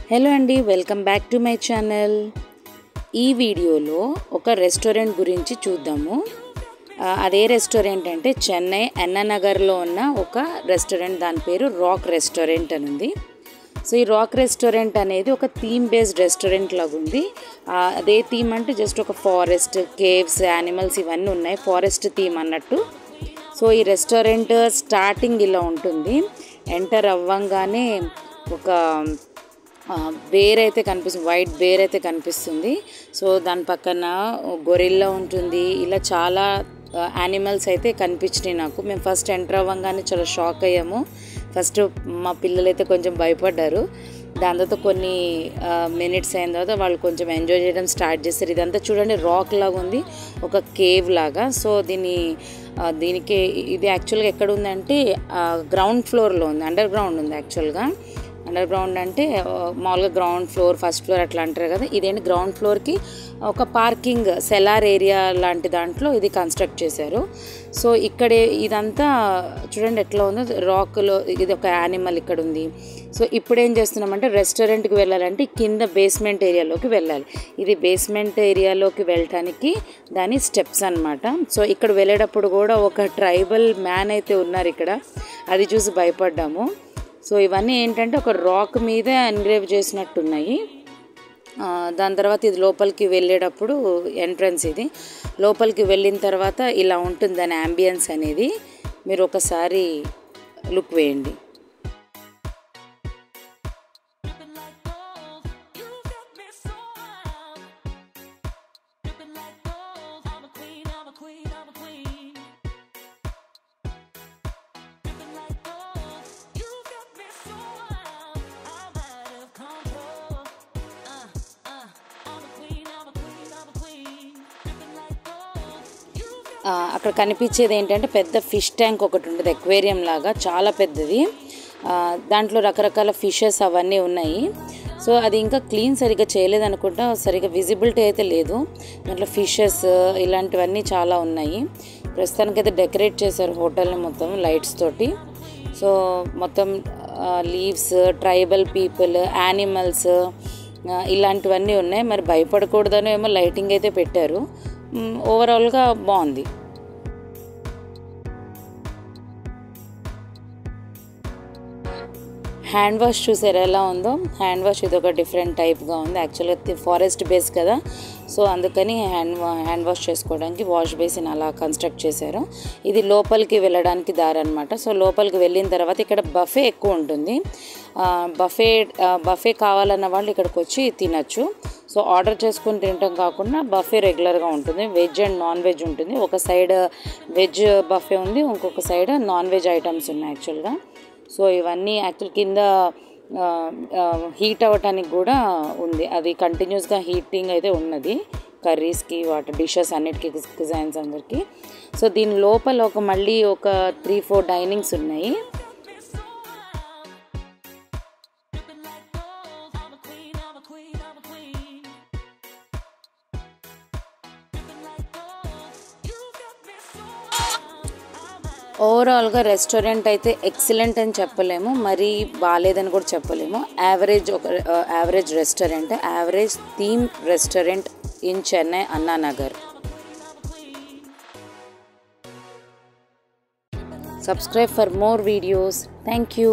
Hello అండి, welcome back to my channel. ఈ వీడియోలో ఒక రెస్టారెంట్ గురించి చూద్దాము. అదే రెస్టారెంట్ అంటే చెన్నై అన్నానగర్లో ఉన్న ఒక రెస్టారెంట్. దాని పేరు రాక్ రెస్టారెంట్ అని ఉంది. సో ఈ రాక్ రెస్టారెంట్ అనేది ఒక థీమ్ బేస్డ్ రెస్టారెంట్ లాగా ఉంది. అదే థీమ్ అంటే జస్ట్ ఒక ఫారెస్ట్, కేవ్స్, యానిమల్స్ ఇవన్నీ ఉన్నాయి. ఫారెస్ట్ థీమ్ అన్నట్టు. సో ఈ రెస్టారెంట్ స్టార్టింగ్ ఇలా ఉంటుంది. ఎంటర్ అవ్వంగానే ఒక బేర్ అయితే కనిపిస్తుంది, వైట్ బేర్ అయితే కనిపిస్తుంది. సో దాని పక్కన గొరిల్లా ఉంటుంది. ఇలా చాలా యానిమల్స్ అయితే కనిపించినాయి నాకు. మేము ఫస్ట్ ఎంటర్ అవ్వగానే చాలా షాక్ అయ్యాము. ఫస్ట్ మా పిల్లలు అయితే కొంచెం భయపడ్డారు. దాని తర్వాత కొన్ని మినిట్స్ అయిన తర్వాత వాళ్ళు కొంచెం ఎంజాయ్ చేయడం స్టార్ట్ చేస్తారు. ఇదంతా చూడండి రాక్ లాగా ఉంది, ఒక కేవ్ లాగా. సో దీనికి ఇది యాక్చువల్గా ఎక్కడ ఉందంటే గ్రౌండ్ ఫ్లోర్లో ఉంది, అండర్ గ్రౌండ్ ఉంది. యాక్చువల్గా అండర్ గ్రౌండ్ అంటే మామూలుగా గ్రౌండ్ ఫ్లోర్, ఫస్ట్ ఫ్లోర్ అట్లా అంటారు కదా. ఇదేంటి గ్రౌండ్ ఫ్లోర్కి ఒక పార్కింగ్ సెలార్ ఏరియా లాంటి దాంట్లో ఇది కన్స్ట్రక్ట్ చేశారు. సో ఇక్కడే ఇదంతా చూడండి ఎట్లా ఉందో, రాక్లో ఇది ఒక యానిమల్ ఇక్కడ ఉంది. సో ఇప్పుడు ఏం చేస్తున్నామంటే రెస్టారెంట్కి వెళ్ళాలంటే కింద బేస్మెంట్ ఏరియాలోకి వెళ్ళాలి. ఇది బేస్మెంట్ ఏరియాలోకి వెళ్ళటానికి దాని స్టెప్స్ అన్నమాట. సో ఇక్కడ వెళ్ళేటప్పుడు కూడా ఒక ట్రైబల్ మ్యాన్ అయితే ఉన్నారు ఇక్కడ, అది చూసి భయపడ్డాము. సో ఇవన్నీ ఏంటంటే ఒక రాక్ మీద ఎన్గ్రేవ్ చేసినట్టున్నాయి. దాని తర్వాత ఇది లోపలికి వెళ్ళేటప్పుడు ఎంట్రన్స్. ఇది లోపలికి వెళ్ళిన తర్వాత ఇలా ఉంటుంది దాని యాంబియన్స్ అనేది. మీరు ఒకసారి లుక్ వేయండి. అక్కడ కనిపించేది ఏంటంటే పెద్ద ఫిష్ ట్యాంక్ ఒకటి ఉంటుంది, ఎక్వేరియం లాగా, చాలా పెద్దది. దాంట్లో రకరకాల ఫిషెస్ అవన్నీ ఉన్నాయి. సో అది ఇంకా క్లీన్ సరిగ్గా చేయలేదు అనుకుంటా, సరిగ్గా విజిబిలిటీ అయితే లేదు. దాంట్లో ఫిషెస్ ఇలాంటివన్నీ చాలా ఉన్నాయి. ప్రస్తుతానికైతే డెకరేట్ చేశారు హోటల్ని మొత్తం లైట్స్ తోటి. సో మొత్తం లీవ్స్, ట్రైబల్ పీపుల్, యానిమల్స్ ఇలాంటివన్నీ ఉన్నాయి. మరి భయపడకూడదని ఏమో లైటింగ్ అయితే పెట్టారు. ఓవరాల్గా బాగుంది. హ్యాండ్ వాష్ చూసారు ఎలా ఉందో. హ్యాండ్ వాష్ ఇది ఒక డిఫరెంట్ టైప్గా ఉంది. యాక్చువల్గా ఫారెస్ట్ బేస్ కదా, సో అందుకని హ్యాండ్ వాష్ చేసుకోవడానికి వాష్ బేసిన్ అలా కన్స్ట్రక్ట్ చేశారు. ఇది లోపలికి వెళ్ళడానికి దారి అనమాట. సో లోపలికి వెళ్ళిన తర్వాత ఇక్కడ బఫే ఎక్కువ ఉంటుంది. బఫే కావాలన్న వాళ్ళు ఇక్కడికి వచ్చి తినచ్చు. సో ఆర్డర్ చేసుకుని తినటం కాకుండా బఫే రెగ్యులర్గా ఉంటుంది. వెజ్ అండ్ నాన్ వెజ్ ఉంటుంది. ఒక సైడ్ వెజ్ బఫే ఉంది, ఇంకొక సైడ్ నాన్ వెజ్ ఐటమ్స్ ఉన్నాయి యాక్చువల్గా. సో ఇవన్నీ యాక్చువల్ కింద హీట్ అవ్వటానికి కూడా ఉంది. అది కంటిన్యూస్గా హీటింగ్ అయితే ఉన్నది కర్రీస్కి, వాటి డిషెస్ అన్నిటికీ, కుజైన్స్ అందరికీ. సో దీని లోపల మళ్ళీ ఒక 3-4 డైనింగ్స్ ఉన్నాయి. ఓవరాల్గా రెస్టారెంట్ అయితే ఎక్సలెంట్ అని చెప్పలేము, మరీ బాగాలేదని కూడా చెప్పలేము. Average restaurant, average theme restaurant in Chennai Anna Nagar. Subscribe for more videos. Thank you.